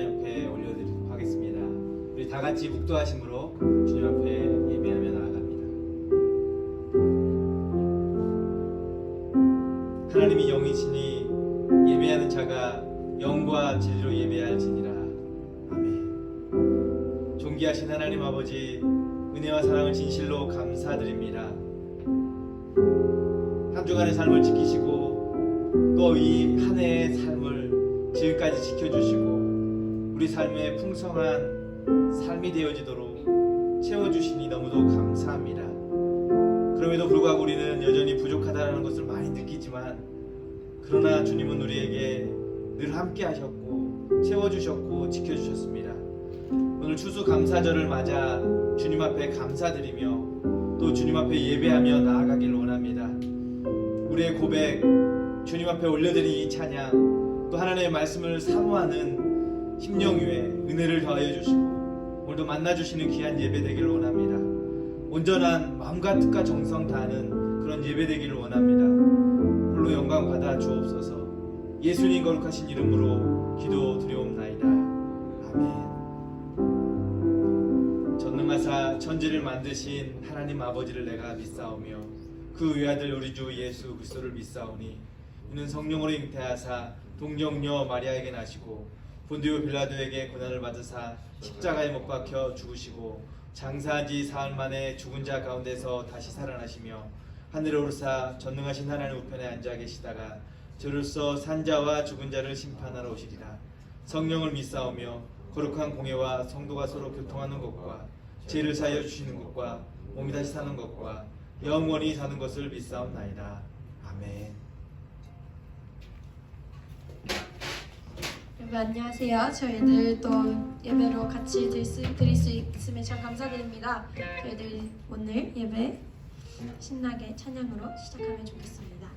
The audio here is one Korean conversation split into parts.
하나님 앞에 올려드리도록 하겠습니다. 우리 다 같이 묵도하심으로 주님 앞에 예배하며 나아갑니다. 하나님이 영이시니 예배하는 자가 영과 진리로 예배할지니라. 아멘. 존귀하신 하나님 아버지, 은혜와 사랑을 진실로 감사드립니다. 한 주간의 삶을 지키시고 또 이 한 해의 삶을 지금까지 지켜주시고 우리 삶에 풍성한 삶이 되어지도록 채워주시니 너무도 감사합니다. 그럼에도 불구하고 우리는 여전히 부족하다는 것을 많이 느끼지만, 그러나 주님은 우리에게 늘 함께 하셨고 채워주셨고 지켜주셨습니다. 오늘 추수감사절을 맞아 주님 앞에 감사드리며 또 주님 앞에 예배하며 나아가길 원합니다. 우리의 고백, 주님 앞에 올려드린 이 찬양, 또 하나님의 말씀을 사모하는 심령 위에 은혜를 더하여 주시고 오늘도 만나주시는 귀한 예배 되기를 원합니다. 온전한 마음과 뜻과 정성 다하는 그런 예배 되기를 원합니다. 홀로 영광 받아 주옵소서. 예수님 거룩하신 이름으로 기도 드리옵나이다. 아멘. 전능하사 천지를 만드신 하나님 아버지를 내가 믿사오며 그 외아들 우리 주 예수 그리스도를 믿사오니 이는 성령으로 잉태하사 동정녀 마리아에게 나시고 본디오 빌라도에게 고난을 받으사 십자가에 못 박혀 죽으시고 장사지 사흘 만에 죽은 자 가운데서 다시 살아나시며 하늘에 오르사 전능하신 하나님 우편에 앉아 계시다가 저로서 산자와 죽은 자를 심판하러 오시리라. 성령을 믿사오며 거룩한 공예와 성도가 서로 교통하는 것과 죄를 사하여 주시는 것과 몸이 다시 사는 것과 영원히 사는 것을 믿사옵나이다. 아멘. 여러분 안녕하세요. 저희들 또 예배로 같이 드릴 수 있음에 참 감사드립니다. 저희들 오늘 예배 신나게 찬양으로 시작하면 좋겠습니다.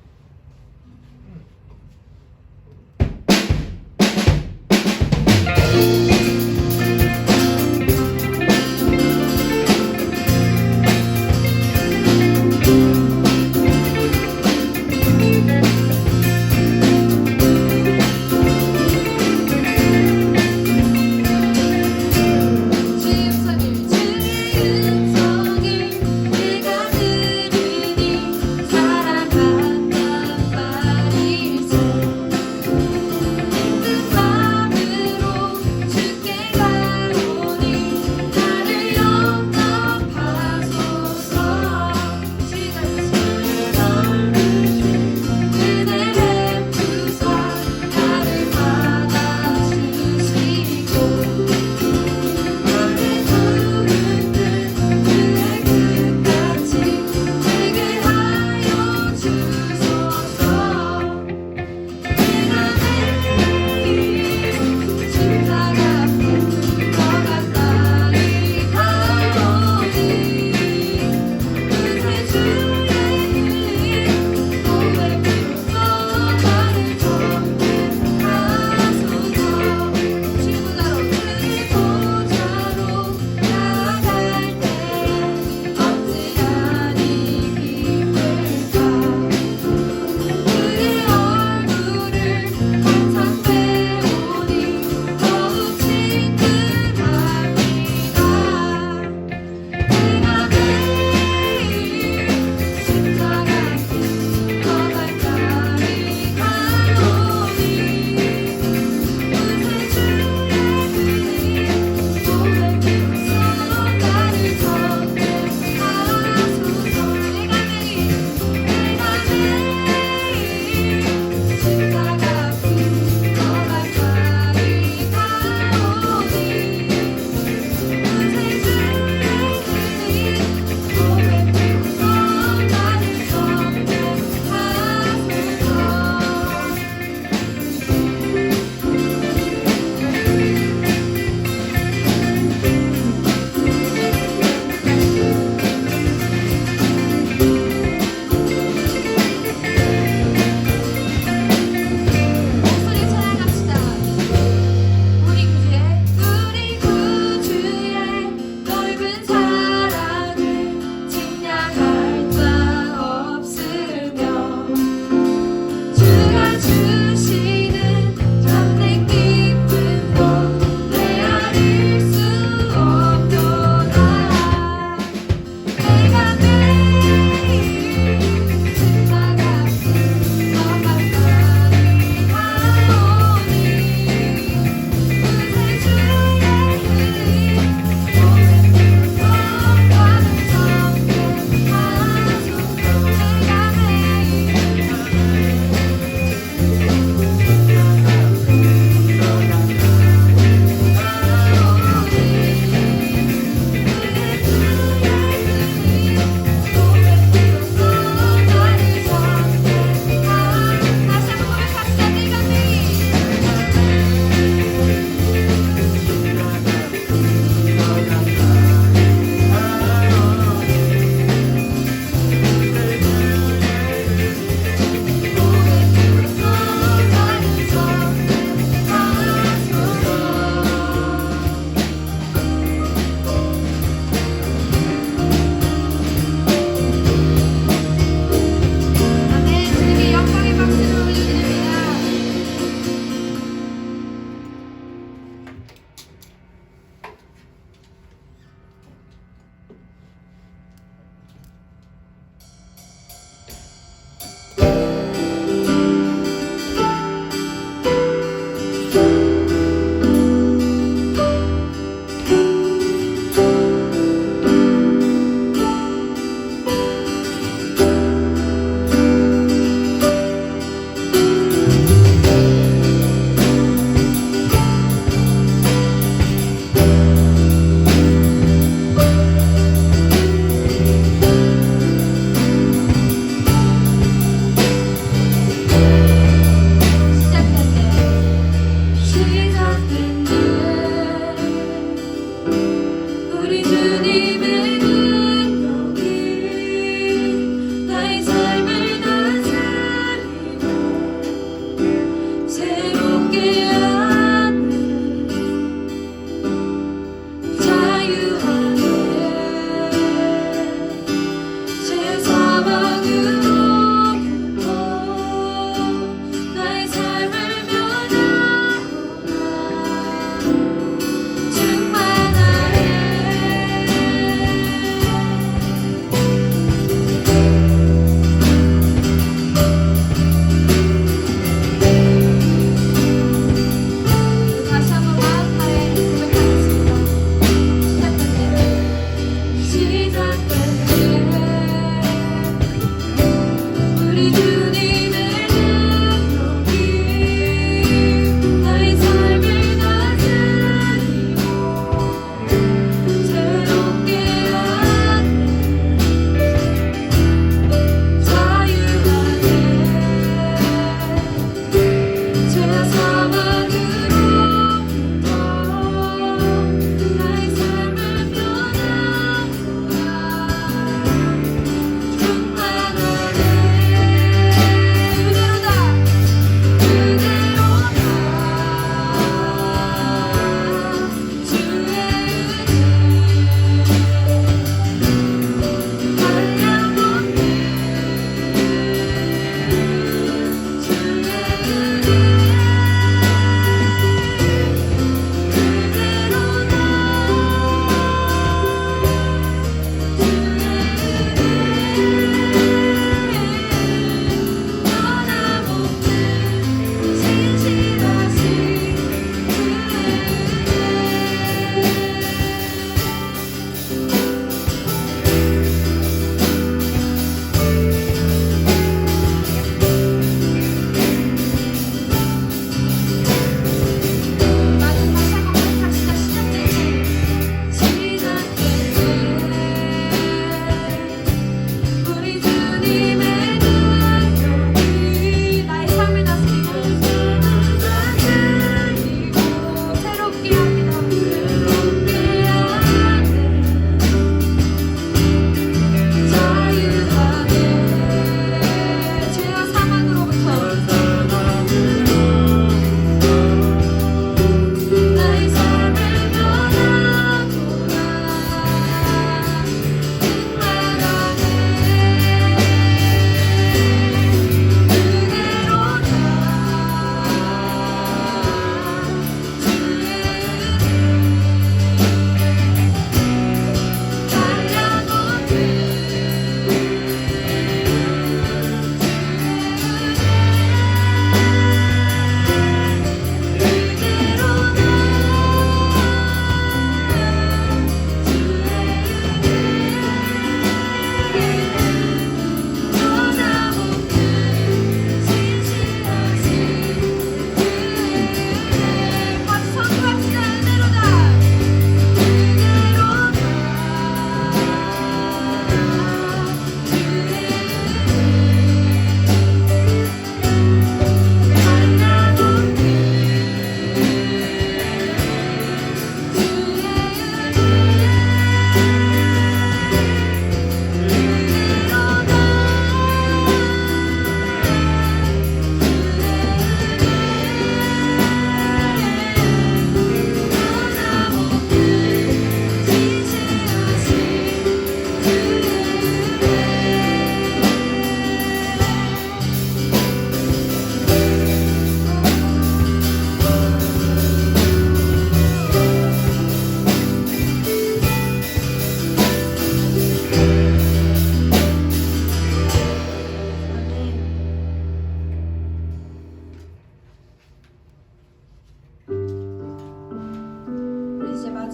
주의 음성을 내가 들으니 사랑하며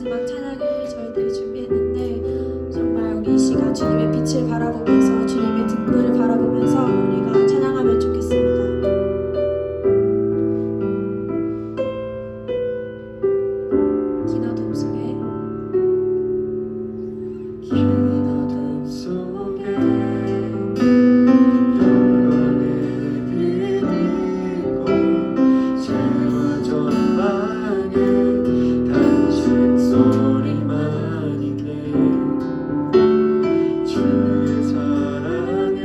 마지막 찬양을 저희들이 준비했는데 정말 우리 이 시간 주님의 빛을 바라보면서 주님의 등불을 바라보면서 우리가 찬양하면 좋겠습니다. 긴 어둠 속에 주의 사랑은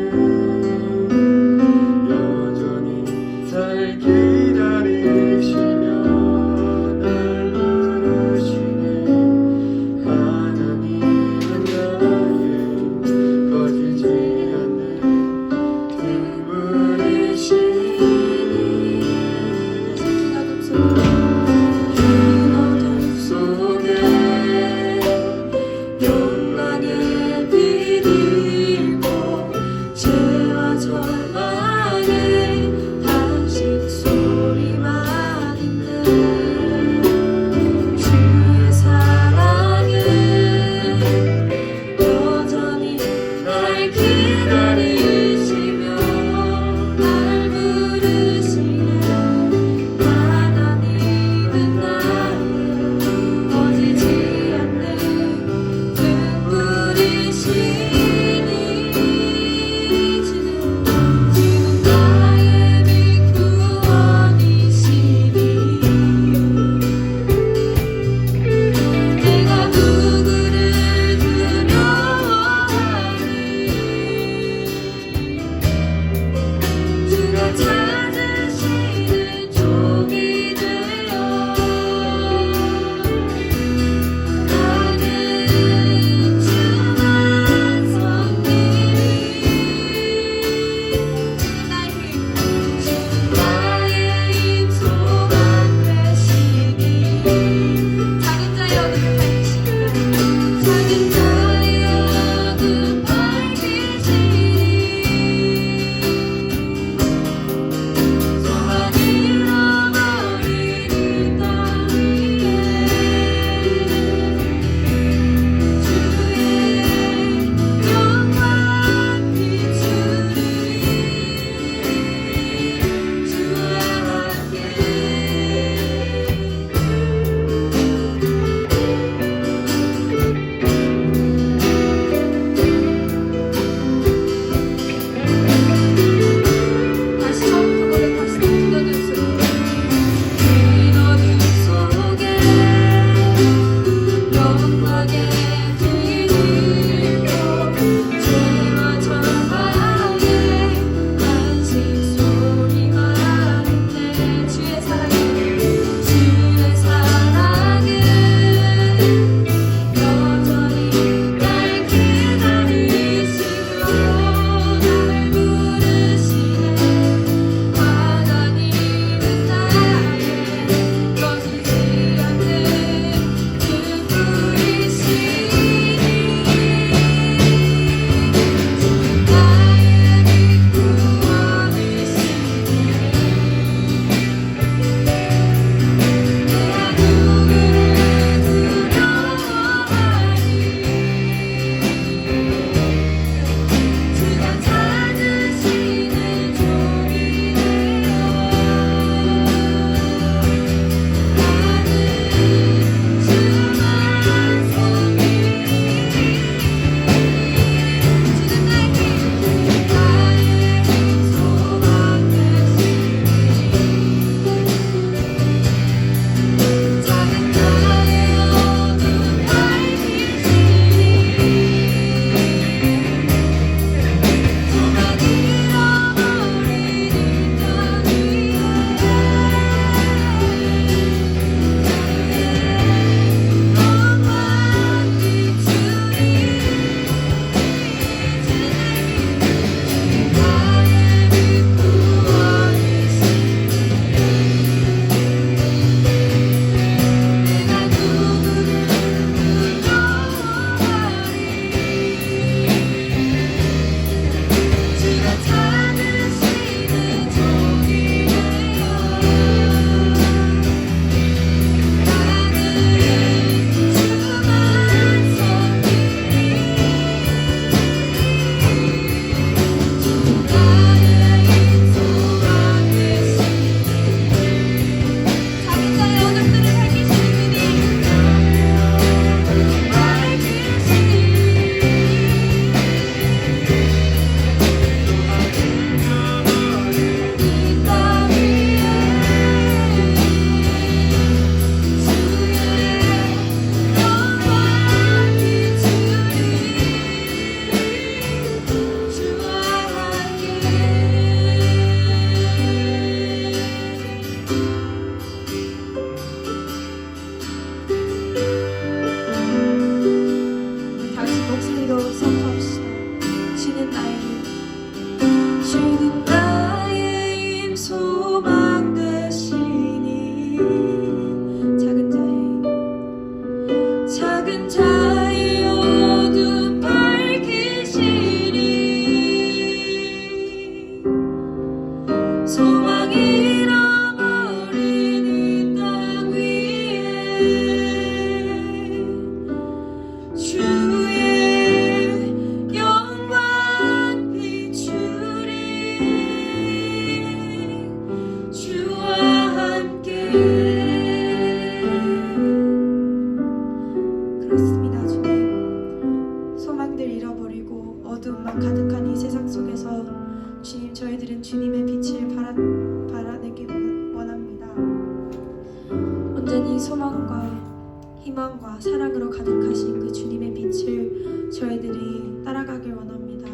희망과 사랑으로 가득하신 그 주님의 빛을 저희들이 따라가길 원합니다.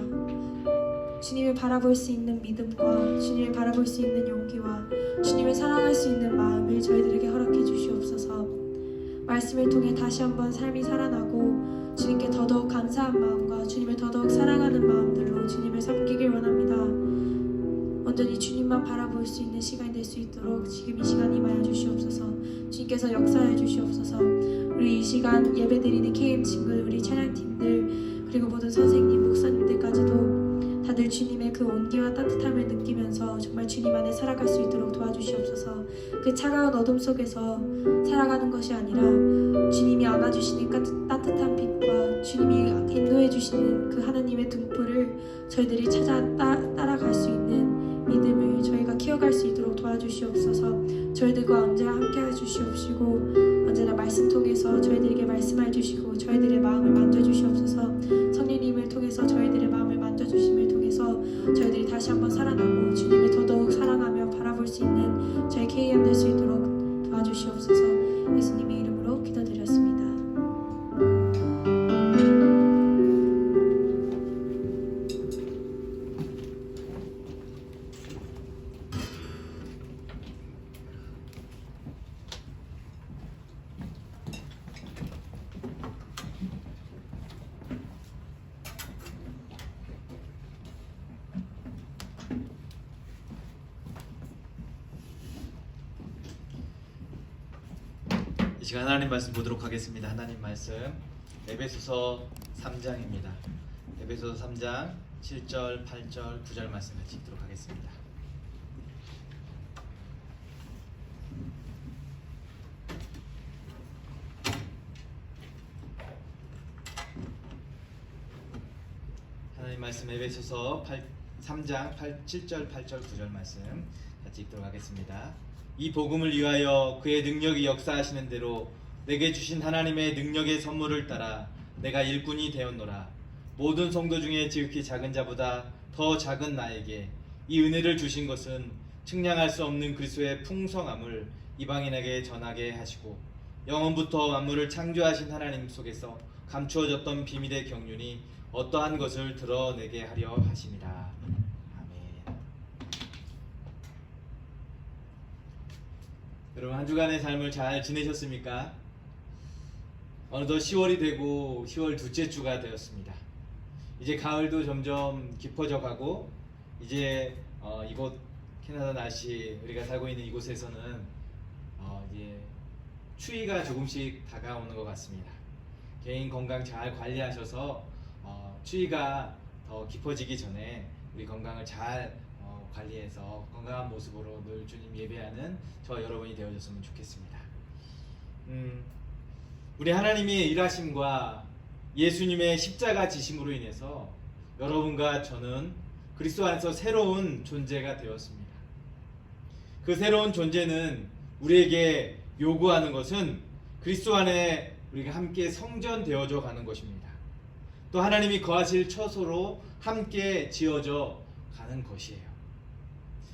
주님을 바라볼 수 있는 믿음과 주님을 바라볼 수 있는 용기와 주님을 사랑할 수 있는 마음을 저희들에게 허락해 주시옵소서. 말씀을 통해 다시 한번 삶이 살아나고 주님께 더더욱 감사한 마음과 주님을 더더욱 사랑하는 마음들로 주님을 섬기길 원합니다. 온전히 주님만 바라볼 수 있는 시간이 될 수 있도록 지금 이 시간 임하여 주시옵소서. 주님께서 역사해 주시옵소서. 우리 이 시간 예배드리는 KM 친구들, 우리 찬양팀들, 그리고 모든 선생님, 목사님들까지도 다들 주님의 그 온기와 따뜻함을 느끼면서 정말 주님 안에 살아갈 수 있도록 도와주시옵소서. 그 차가운 어둠 속에서 살아가는 것이 아니라 주님이 안아주시는 따뜻한 빛과 주님이 인도해 주시는 그 하나님의 등불을 저희들이 찾아 따라갈 수 있는 믿음을 저희가 키워갈 수 있도록 도와주시옵소서. 저희들과 언제나 함께해 주시옵시고 언제나 말씀 통해서 저희들에게 말씀해 주시고 저희들의 마음을 만져주시옵소서. 성령님을 통해서 저희들의 마음을 만져주심을 통해서 저희들이 다시 한번 살아나고 주님을 더더욱 사랑하며 바라볼 수 있는 저희 KM 될 수 있도록 도와주시옵소서. 예수님의 이름으로 기도드렸습니다. 이 시간 하나님 말씀 보도록 하겠습니다. 하나님 말씀 에베소서 3장입니다. 에베소서 3장 7절, 8절, 9절 말씀 같이 읽도록 하겠습니다. 하나님 말씀 에베소서 3장 7절, 8절, 9절 말씀 같이 읽도록 하겠습니다. 이 복음을 위하여 그의 능력이 역사하시는 대로 내게 주신 하나님의 능력의 선물을 따라 내가 일꾼이 되었노라. 모든 성도 중에 지극히 작은 자보다 더 작은 나에게 이 은혜를 주신 것은 측량할 수 없는 그리스도의 풍성함을 이방인에게 전하게 하시고 영원부터 만물을 창조하신 하나님 속에서 감추어졌던 비밀의 경륜이 어떠한 것을 드러내게 하려 하심이라. 여러분, 한 주간의 삶을 잘 지내셨습니까? 어느덧 10월이 되고 10월 둘째 주가 되었습니다. 이제 가을도 점점 깊어져 가고 이제 이곳 캐나다 날씨, 우리가 살고 있는 이곳에서는 이제 추위가 조금씩 다가오는 것 같습니다. 개인 건강 잘 관리하셔서 추위가 더 깊어지기 전에 우리 건강을 잘 관리해서 건강한 모습으로 늘 주님 예배하는 저 여러분이 되어줬으면 좋겠습니다. 우리 하나님의 일하심과 예수님의 십자가 지심으로 인해서 여러분과 저는 그리스도 안에서 새로운 존재가 되었습니다. 그 새로운 존재는 우리에게 요구하는 것은 그리스도 안에 우리가 함께 성전되어져 가는 것입니다. 또 하나님이 거하실 처소로 함께 지어져 가는 것이에요.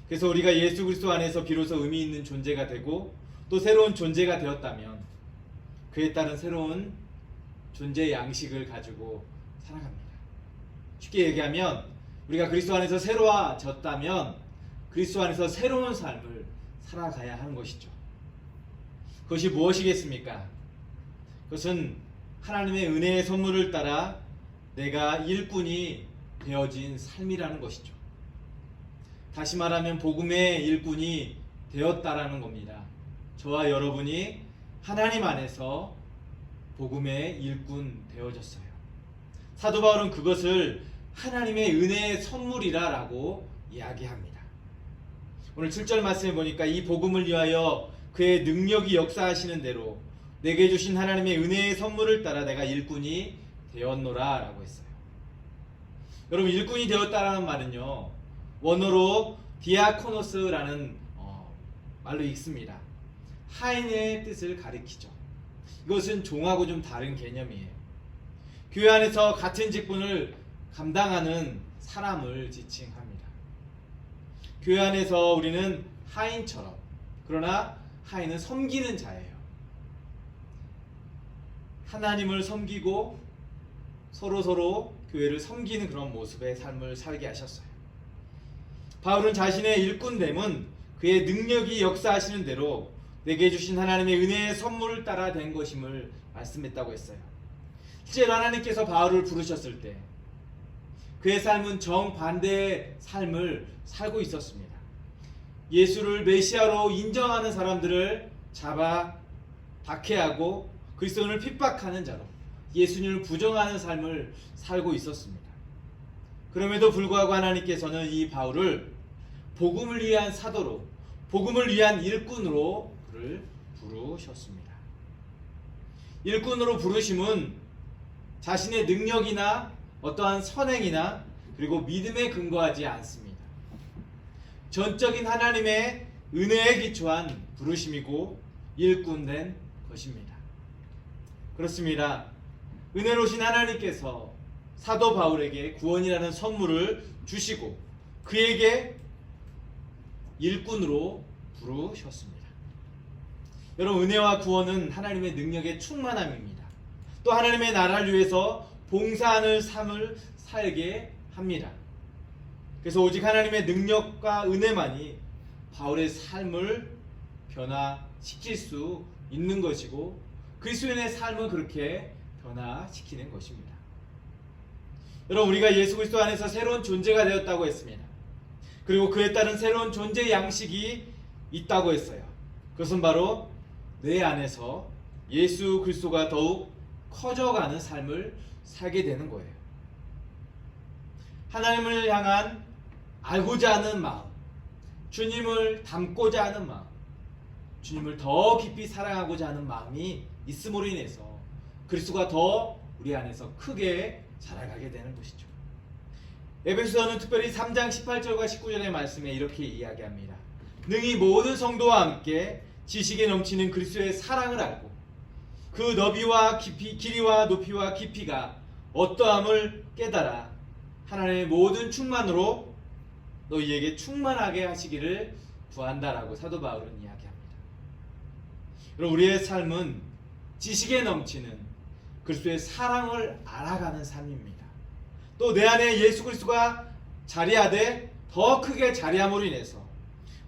그래서 우리가 예수 그리스도 안에서 비로소 의미 있는 존재가 되고 또 새로운 존재가 되었다면 그에 따른 새로운 존재의 양식을 가지고 살아갑니다. 쉽게 얘기하면 우리가 그리스도 안에서 새로워졌다면 그리스도 안에서 새로운 삶을 살아가야 하는 것이죠. 그것이 무엇이겠습니까? 그것은 하나님의 은혜의 선물을 따라 내가 일꾼이 되어진 삶이라는 것이죠. 다시 말하면 복음의 일꾼이 되었다라는 겁니다. 저와 여러분이 하나님 안에서 복음의 일꾼 되어졌어요. 사도 바울은 그것을 하나님의 은혜의 선물이라고 이야기합니다. 오늘 7절 말씀에 보니까 이 복음을 위하여 그의 능력이 역사하시는 대로 내게 주신 하나님의 은혜의 선물을 따라 내가 일꾼이 되었노라 라고 했어요. 여러분, 일꾼이 되었다라는 말은요, 원어로 디아코노스라는 말로 읽습니다. 하인의 뜻을 가리키죠. 이것은 종하고 좀 다른 개념이에요. 교회 안에서 같은 직분을 감당하는 사람을 지칭합니다. 교회 안에서 우리는 하인처럼, 그러나 하인은 섬기는 자예요. 하나님을 섬기고 서로 교회를 섬기는 그런 모습의 삶을 살게 하셨어요. 바울은 자신의 일꾼됨은 그의 능력이 역사하시는 대로 내게 주신 하나님의 은혜의 선물을 따라 된 것임을 말씀했다고 했어요. 실제로 하나님께서 바울을 부르셨을 때 그의 삶은 정반대의 삶을 살고 있었습니다. 예수를 메시아로 인정하는 사람들을 잡아 박해하고 그리스도인을 핍박하는 자로 예수님을 부정하는 삶을 살고 있었습니다. 그럼에도 불구하고 하나님께서는 이 바울을 복음을 위한 사도로, 복음을 위한 일꾼으로 그를 부르셨습니다. 일꾼으로 부르심은 자신의 능력이나 어떠한 선행이나 그리고 믿음에 근거하지 않습니다. 전적인 하나님의 은혜에 기초한 부르심이고 일꾼된 것입니다. 그렇습니다. 은혜로우신 하나님께서 사도 바울에게 구원이라는 선물을 주시고 그에게 일꾼으로 부르셨습니다. 여러분, 은혜와 구원은 하나님의 능력의 충만함입니다. 또 하나님의 나라를 위해서 봉사하는 삶을 살게 합니다. 그래서 오직 하나님의 능력과 은혜만이 바울의 삶을 변화시킬 수 있는 것이고 그리스도인의 삶을 그렇게 변화시키는 것입니다. 여러분, 우리가 예수 그리스도 안에서 새로운 존재가 되었다고 했습니다. 그리고 그에 따른 새로운 존재 양식이 있다고 했어요. 그것은 바로 내 안에서 예수 그리스도가 더욱 커져가는 삶을 살게 되는 거예요. 하나님을 향한 알고자 하는 마음, 주님을 닮고자 하는 마음, 주님을 더 깊이 사랑하고자 하는 마음이 있음으로 인해서 그리스도가 더 우리 안에서 크게 자라가게 되는 것이죠. 에베소서는 특별히 3장 18절과 19절의 말씀에 이렇게 이야기합니다. 능히 모든 성도와 함께 지식에 넘치는 그리스도의 사랑을 알고 그 너비와 깊이, 길이와 높이와 깊이가 어떠함을 깨달아 하나님의 모든 충만으로 너희에게 충만하게 하시기를 구한다라고 사도 바울은 이야기합니다. 여러분, 우리의 삶은 지식에 넘치는 그리스도의 사랑을 알아가는 삶입니다. 또 내 안에 예수 그리스도가 자리하되 더 크게 자리함으로 인해서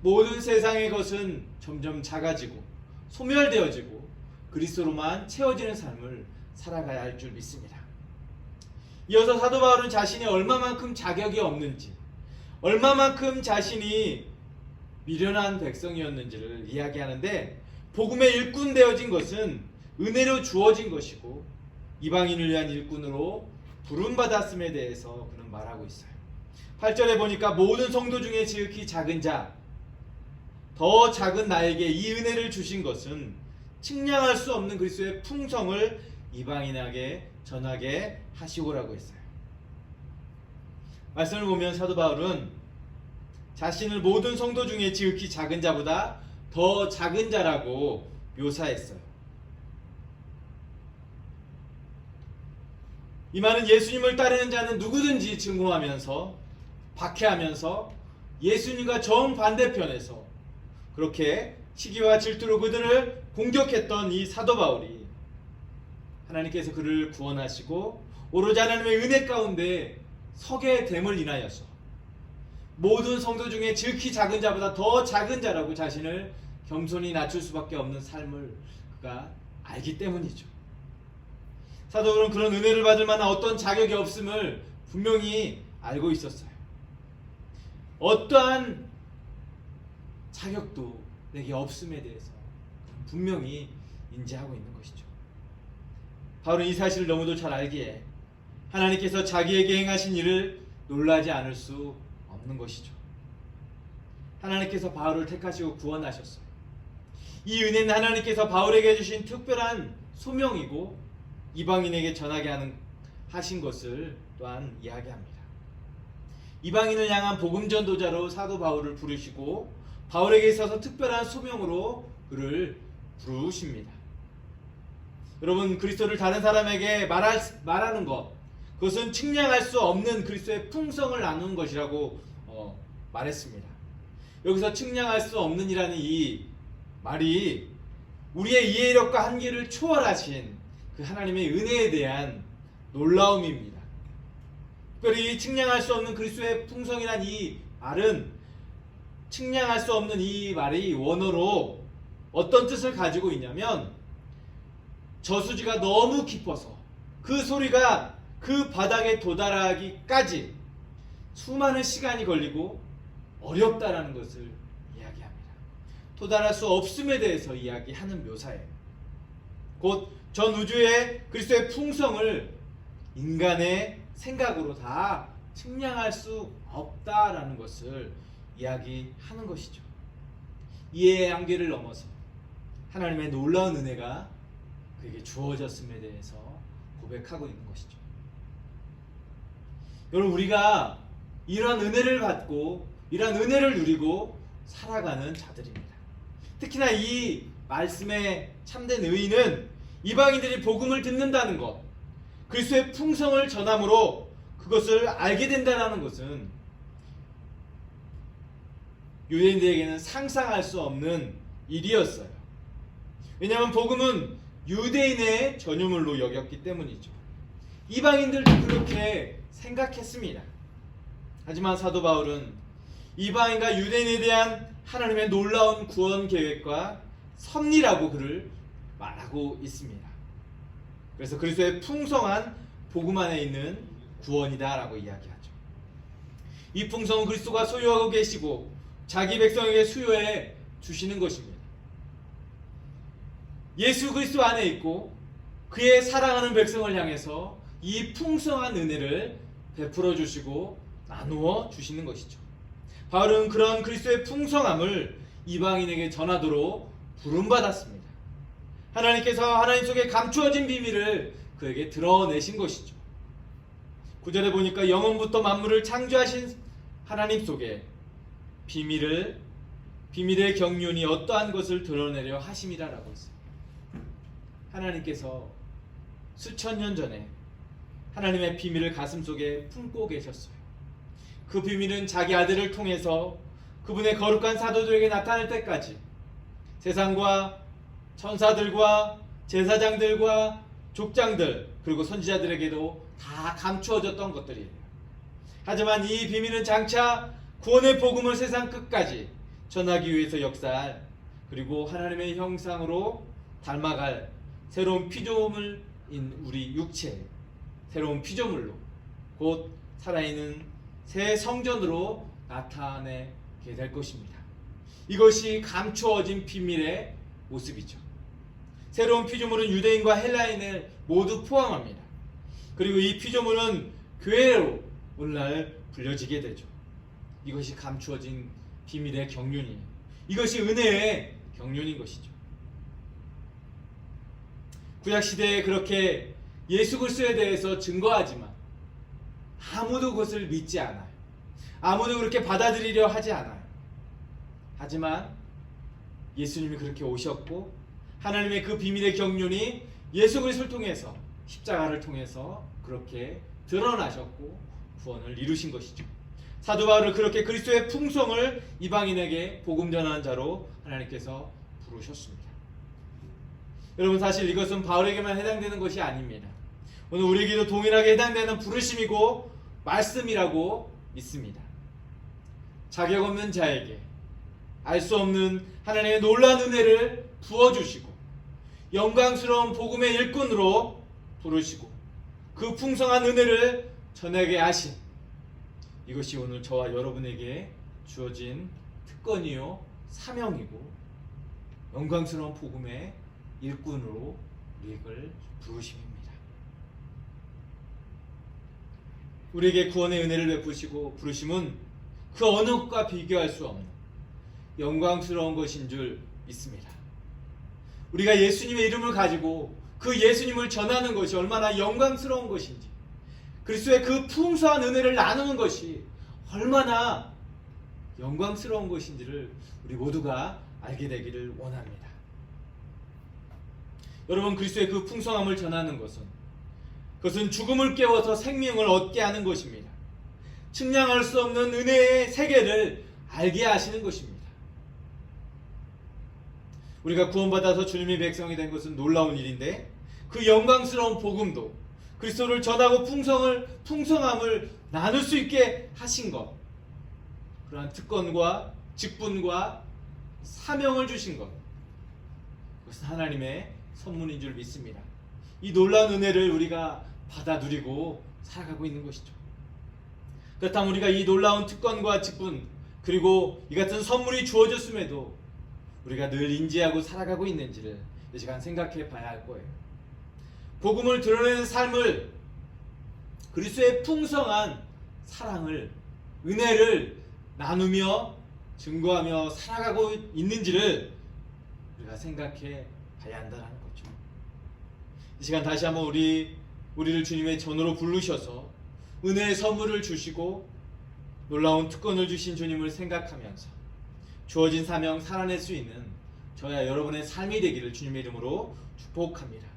모든 세상의 것은 점점 작아지고 소멸되어지고 그리스도로만 채워지는 삶을 살아가야 할 줄 믿습니다. 이어서 사도 바울은 자신이 얼마만큼 자격이 없는지, 얼마만큼 자신이 미련한 백성이었는지를 이야기하는데, 복음의 일꾼 되어진 것은 은혜로 주어진 것이고 이방인을 위한 일꾼으로 부름받았음에 대해서 그는 말하고 있어요. 8절에 보니까 모든 성도 중에 지극히 작은 자, 더 작은 나에게 이 은혜를 주신 것은 측량할 수 없는 그리스도의 풍성을 이방인에게 전하게 하시고라고 했어요. 말씀을 보면 사도 바울은 자신을 모든 성도 중에 지극히 작은 자보다 더 작은 자라고 묘사했어요. 이 말은 예수님을 따르는 자는 누구든지 증오하면서 박해하면서 예수님과 정반대편에서 그렇게 시기와 질투로 그들을 공격했던 이 사도 바울이 하나님께서 그를 구원하시고 오로지 하나님의 은혜 가운데 서게 됨을 인하여서 모든 성도 중에 지극히 작은 자보다 더 작은 자라고 자신을 겸손히 낮출 수밖에 없는 삶을 그가 알기 때문이죠. 사도들은 그런 은혜를 받을 만한 어떤 자격이 없음을 분명히 알고 있었어요. 어떠한 자격도 내게 없음에 대해서 분명히 인지하고 있는 것이죠. 바울은 이 사실을 너무도 잘 알기에 하나님께서 자기에게 행하신 일을 놀라지 않을 수 없는 것이죠. 하나님께서 바울을 택하시고 구원하셨어요. 이 은혜는 하나님께서 바울에게 주신 특별한 소명이고 이방인에게 전하게 하신 것을 또한 이야기합니다. 이방인을 향한 복음 전도자로 사도 바울을 부르시고 바울에게 있어서 특별한 소명으로 그를 부르십니다. 여러분, 그리스도를 다른 사람에게 말하는 것, 그것은 측량할 수 없는 그리스도의 풍성을 나누는 것이라고 말했습니다. 여기서 측량할 수 없는이라는 이 말이 우리의 이해력과 한계를 초월하신 그 하나님의 은혜에 대한 놀라움입니다. 특별히 측량할 수 없는 그리스도의 풍성이란 이 말은 측량할 수 없는 이 말이 원어로 어떤 뜻을 가지고 있냐면 저수지가 너무 깊어서 그 소리가 그 바닥에 도달하기까지 수많은 시간이 걸리고 어렵다라는 것을 이야기합니다. 도달할 수 없음에 대해서 이야기하는 묘사예요. 곧 전 우주의 그리스도의 풍성을 인간의 생각으로 다 측량할 수 없다라는 것을 이야기하는 것이죠. 이해의 한계를 넘어서 하나님의 놀라운 은혜가 그에게 주어졌음에 대해서 고백하고 있는 것이죠. 여러분, 우리가 이런 은혜를 받고 이런 은혜를 누리고 살아가는 자들입니다. 특히나 이 말씀의 참된 의의는 이방인들이 복음을 듣는다는 것, 그리스도의 풍성을 전함으로 그것을 알게 된다는 것은 유대인들에게는 상상할 수 없는 일이었어요. 왜냐하면 복음은 유대인의 전유물로 여겼기 때문이죠. 이방인들도 그렇게 생각했습니다. 하지만 사도 바울은 이방인과 유대인에 대한 하나님의 놀라운 구원 계획과 섭리라고 그를 말하고 있습니다. 그래서 그리스도의 풍성한 복음 안에 있는 구원이다라고 이야기하죠. 이 풍성은 그리스도가 소유하고 계시고 자기 백성에게 수요해 주시는 것입니다. 예수 그리스도 안에 있고 그의 사랑하는 백성을 향해서 이 풍성한 은혜를 베풀어 주시고 나누어 주시는 것이죠. 바울은 그런 그리스도의 풍성함을 이방인에게 전하도록 부름받았습니다. 하나님께서 하나님 속에 감추어진 비밀을 그에게 드러내신 것이죠. 9절에 보니까 영원부터 만물을 창조하신 하나님 속에 비밀의 경륜이 어떠한 것을 드러내려 하심이라라고 했어요. 하나님께서 수천 년 전에 하나님의 비밀을 가슴속에 품고 계셨어요. 그 비밀은 자기 아들을 통해서 그분의 거룩한 사도들에게 나타날 때까지 세상과 천사들과 제사장들과 족장들 그리고 선지자들에게도 다 감추어졌던 것들이에요. 하지만 이 비밀은 장차 구원의 복음을 세상 끝까지 전하기 위해서 역사할, 그리고 하나님의 형상으로 닮아갈 새로운 피조물인 우리 육체, 새로운 피조물로 곧 살아있는 새 성전으로 나타내게 될 것입니다. 이것이 감추어진 비밀의 모습이죠. 새로운 피조물은 유대인과 헬라인을 모두 포함합니다. 그리고 이 피조물은 교회로 오늘날 불려지게 되죠. 이것이 감추어진 비밀의 경륜이에요. 이것이 은혜의 경륜인 것이죠. 구약시대에 그렇게 예수 그리스도에 대해서 증거하지만 아무도 그것을 믿지 않아요. 아무도 그렇게 받아들이려 하지 않아요. 하지만 예수님이 그렇게 오셨고 하나님의 그 비밀의 경륜이 예수 그리스도를 통해서, 십자가를 통해서 그렇게 드러나셨고 구원을 이루신 것이죠. 사도 바울을 그렇게 그리스도의 풍성을 이방인에게 복음 전하는 자로 하나님께서 부르셨습니다. 여러분, 사실 이것은 바울에게만 해당되는 것이 아닙니다. 오늘 우리에게도 동일하게 해당되는 부르심이고 말씀이라고 믿습니다. 자격 없는 자에게 알 수 없는 하나님의 놀라운 은혜를 부어주시고 영광스러운 복음의 일꾼으로 부르시고 그 풍성한 은혜를 전하게 하신, 이것이 오늘 저와 여러분에게 주어진 특권이요 사명이고 영광스러운 복음의 일꾼으로 우리를 부르심입니다. 우리에게 구원의 은혜를 베푸시고 부르심은 그 어느 것과 비교할 수 없는 영광스러운 것인 줄 믿습니다. 우리가 예수님의 이름을 가지고 그 예수님을 전하는 것이 얼마나 영광스러운 것인지, 그리스도의 그 풍성한 은혜를 나누는 것이 얼마나 영광스러운 것인지를 우리 모두가 알게 되기를 원합니다. 여러분, 그리스도의 그 풍성함을 전하는 그것은 죽음을 깨워서 생명을 얻게 하는 것입니다. 측량할 수 없는 은혜의 세계를 알게 하시는 것입니다. 우리가 구원받아서 주님의 백성이 된 것은 놀라운 일인데 그 영광스러운 복음도 그리스도를 전하고 풍성함을 나눌 수 있게 하신 것, 그러한 특권과 직분과 사명을 주신 것, 그것은 하나님의 선물인 줄 믿습니다. 이 놀라운 은혜를 우리가 받아 누리고 살아가고 있는 것이죠. 그렇다면 우리가 이 놀라운 특권과 직분 그리고 이 같은 선물이 주어졌음에도 우리가 늘 인지하고 살아가고 있는지를 이 시간 생각해 봐야 할 거예요. 복음을 드러내는 삶을, 그리스도의 풍성한 사랑을, 은혜를 나누며 증거하며 살아가고 있는지를 우리가 생각해 봐야 한다는 거죠. 이 시간 다시 한번 우리를 주님의 전으로 부르셔서 은혜의 선물을 주시고 놀라운 특권을 주신 주님을 생각하면서 주어진 사명 살아낼 수 있는 저야 여러분의 삶이 되기를 주님의 이름으로 축복합니다.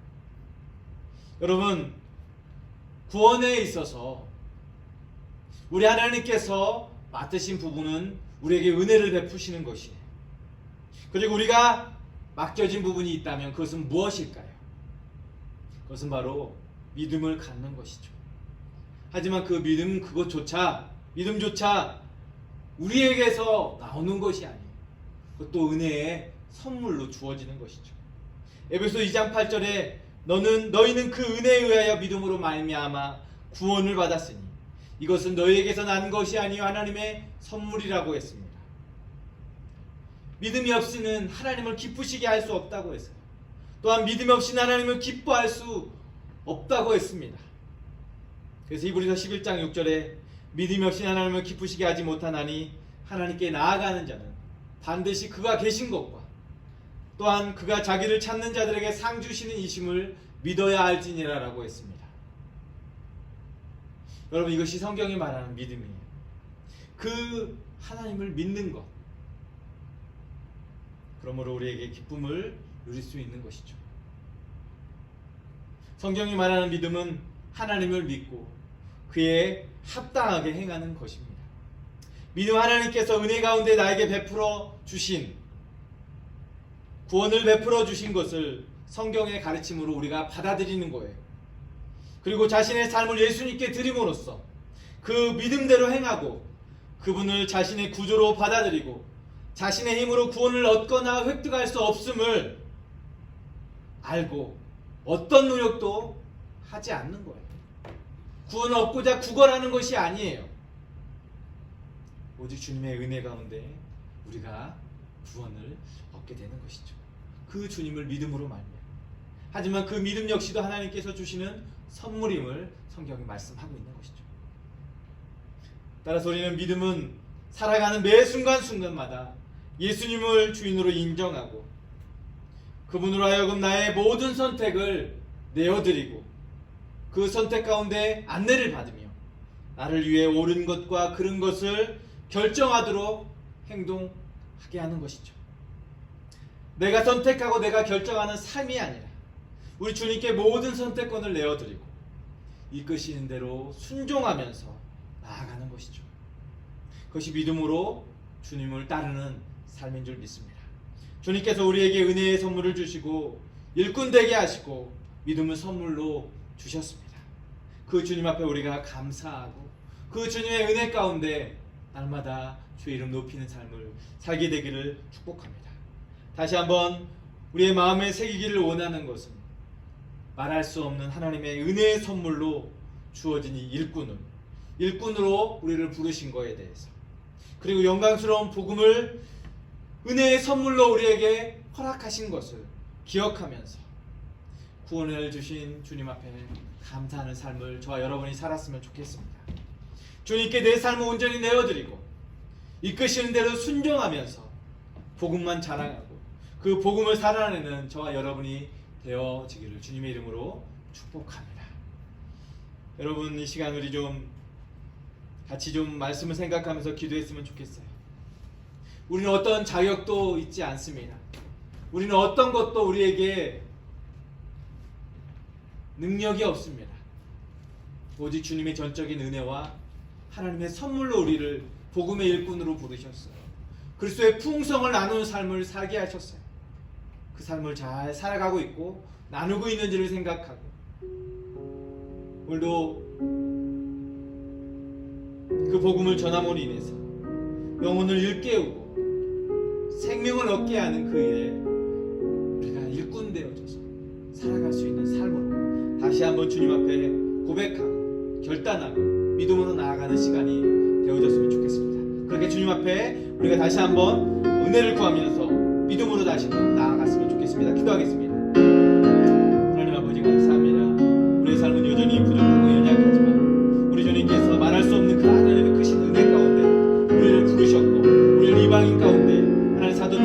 여러분, 구원에 있어서 우리 하나님께서 맡으신 부분은 우리에게 은혜를 베푸시는 것이에요. 그리고 우리가 맡겨진 부분이 있다면 그것은 무엇일까요? 그것은 바로 믿음을 갖는 것이죠. 하지만 그 믿음조차 우리에게서 나오는 것이 아니에요. 그것도 은혜의 선물로 주어지는 것이죠. 에베소 2장 8절에 너희는 그 은혜에 의하여 믿음으로 말미암아 구원을 받았으니 이것은 너희에게서 난 것이 아니요 하나님의 선물이라고 했습니다. 믿음이 없이는 하나님을 기쁘시게 할 수 없다고 했어요. 또한 믿음 없이는 하나님을 기뻐할 수 없다고 했습니다. 그래서 히브리서 11장 6절에 믿음이 없이 하나님을 기쁘시게 하지 못하나니 하나님께 나아가는 자는 반드시 그가 계신 것과 또한 그가 자기를 찾는 자들에게 상 주시는 이심을 믿어야 할지니라 라고 했습니다. 여러분, 이것이 성경이 말하는 믿음이에요. 그 하나님을 믿는 것, 그러므로 우리에게 기쁨을 누릴 수 있는 것이죠. 성경이 말하는 믿음은 하나님을 믿고 그에 합당하게 행하는 것입니다. 믿음, 하나님께서 은혜 가운데 나에게 베풀어 주신, 구원을 베풀어 주신 것을 성경의 가르침으로 우리가 받아들이는 거예요. 그리고 자신의 삶을 예수님께 드림으로써 그 믿음대로 행하고 그분을 자신의 구조로 받아들이고 자신의 힘으로 구원을 얻거나 획득할 수 없음을 알고 어떤 노력도 하지 않는 거예요. 구원을 얻고자 구걸하는 것이 아니에요. 오직 주님의 은혜 가운데 우리가 구원을 얻게 되는 것이죠. 그 주님을 믿음으로 말미암아. 하지만 그 믿음 역시도 하나님께서 주시는 선물임을 성경이 말씀하고 있는 것이죠. 따라서 우리는 믿음은 살아가는 매 순간순간마다 예수님을 주인으로 인정하고 그분으로 하여금 나의 모든 선택을 내어드리고 그 선택 가운데 안내를 받으며 나를 위해 옳은 것과 그른 것을 결정하도록 행동하게 하는 것이죠. 내가 선택하고 내가 결정하는 삶이 아니라 우리 주님께 모든 선택권을 내어드리고 이끄시는 대로 순종하면서 나아가는 것이죠. 그것이 믿음으로 주님을 따르는 삶인 줄 믿습니다. 주님께서 우리에게 은혜의 선물을 주시고 일꾼 되게 하시고 믿음을 선물로 주셨습니다. 그 주님 앞에 우리가 감사하고 그 주님의 은혜 가운데 날마다 주의 이름 높이는 삶을 살게 되기를 축복합니다. 다시 한번 우리의 마음에 새기기를 원하는 것은 말할 수 없는 하나님의 은혜의 선물로 주어진 이 일꾼으로 우리를 부르신 거에 대해서, 그리고 영광스러운 복음을 은혜의 선물로 우리에게 허락하신 것을 기억하면서 구원을 주신 주님 앞에 감사하는 삶을 저와 여러분이 살았으면 좋겠습니다. 주님께 내 삶을 온전히 내어드리고 이끄시는 대로 순종하면서 복음만 자랑하고 그 복음을 살아내는 저와 여러분이 되어지기를 주님의 이름으로 축복합니다. 여러분, 이 시간 우리 같이 말씀을 생각하면서 기도했으면 좋겠어요. 우리는 어떤 자격도 있지 않습니다. 우리는 어떤 것도 우리에게 능력이 없습니다. 오직 주님의 전적인 은혜와 하나님의 선물로 우리를 복음의 일꾼으로 부르셨어요. 그리스도의 풍성을 나누는 삶을 살게 하셨어요. 그 삶을 잘 살아가고 있고 나누고 있는지를 생각하고 오늘도 그 복음을 전함으로 인해서 영혼을 일깨우고 생명을 얻게 하는 그 일에 우리가 일꾼 되어져서 살아갈 수 있는 삶으로 다시 한번 주님 앞에 고백하고 결단하고 믿음으로 나아가는 시간이 되어졌으면 좋겠습니다. 그렇게 주님 앞에 우리가 다시 한번 은혜를 구하면서 믿음으로 다시 한번 나아갔으면 좋겠습니다. 기도하겠습니다. 하나님 아버지 감사합니다. 우리의 삶은 여전히 부족하고 연약하지만 우리 주님께서 말할 수 없는 그 하나님의 크신 은혜 가운데 우리를 부르셨고 우리를 이방인 가운데 하나님 사도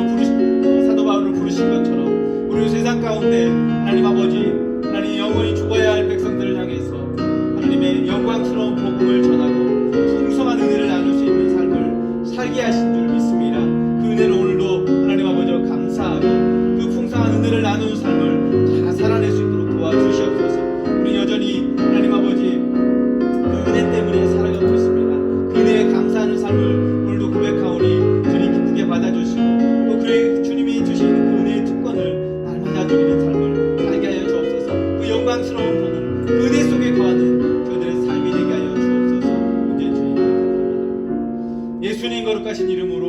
바울을 부르신 것처럼 우리 세상 가운데 하나님 아버지 하나님 영원히 죽어야 할 백성들을 향해서 하나님의 영광스러운 복음을 전하고 풍성한 은혜를 나눌 수 있는 삶을 살게 하신 줄 믿습니다. 그 은혜를 오늘도 하나님 아버지 감사하고 그 풍성한 은혜를 나누는 삶을 다 살아낼 수 있도록 도와주시옵소서. 우리 여전히 하나님 아버지 그 은혜 때문에 살아가고 있습니다. 그 은혜에 감사하는 삶을 오늘도 고백하오니 주님 기쁘게 받아주시고 또 그의 주님이 주신 그 은혜의 특권을 날마다 누리는 삶을 살게 하여 주옵소서. 그 영광스러운 복음 그 은혜 속에 거하는 저들의 삶이 되게 하여 주옵소서. 문제 주님 부탁합니다. 예수님 거룩하신 이름으로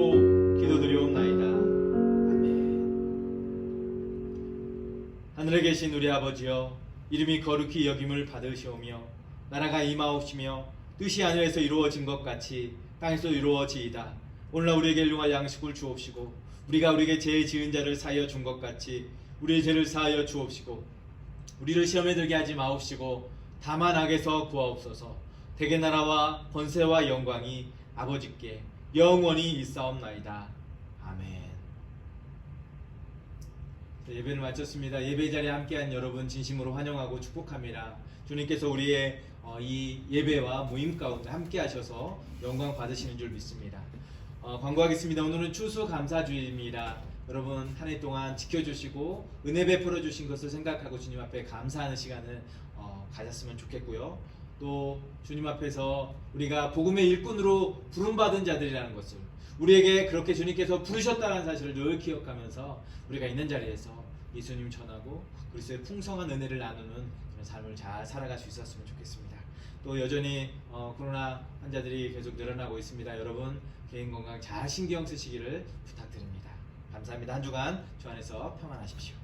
기도드리옵나이다. 아멘. 하늘에 계신 우리 아버지여, 이름이 거룩히 여김을 받으시오며 나라가 임하옵시며 뜻이 하늘에서 이루어진 것 같이 땅에서 이루어지이다. 오늘날 우리에게 일용할 양식을 주옵시고 우리가 우리에게 죄 지은 자를 사하여 준 것 같이 우리의 죄를 사하여 주옵시고 우리를 시험에 들게 하지 마옵시고 다만 악에서 구하옵소서. 대개 나라와 권세와 영광이 아버지께 영원히 있사옵나이다. 아멘. 예배를 마쳤습니다. 예배 자리에 함께한 여러분 진심으로 환영하고 축복합니다. 주님께서 우리의 이 예배와 모임 가운데 함께하셔서 영광 받으시는 줄 믿습니다. 광고하겠습니다. 오늘은 추수감사주일입니다. 여러분 한 해 동안 지켜주시고 은혜 베풀어 주신 것을 생각하고 주님 앞에 감사하는 시간을 가졌으면 좋겠고요. 또 주님 앞에서 우리가 복음의 일꾼으로 부름받은 자들이라는 것을 우리에게 그렇게 주님께서 부르셨다는 사실을 늘 기억하면서 우리가 있는 자리에서 예수님 전하고 그리스도의 풍성한 은혜를 나누는 그런 삶을 잘 살아갈 수 있었으면 좋겠습니다. 또 여전히 코로나 환자들이 계속 늘어나고 있습니다. 여러분 개인 건강 잘 신경 쓰시기를 부탁드립니다. 감사합니다. 한 주간 주 안에서 평안하십시오.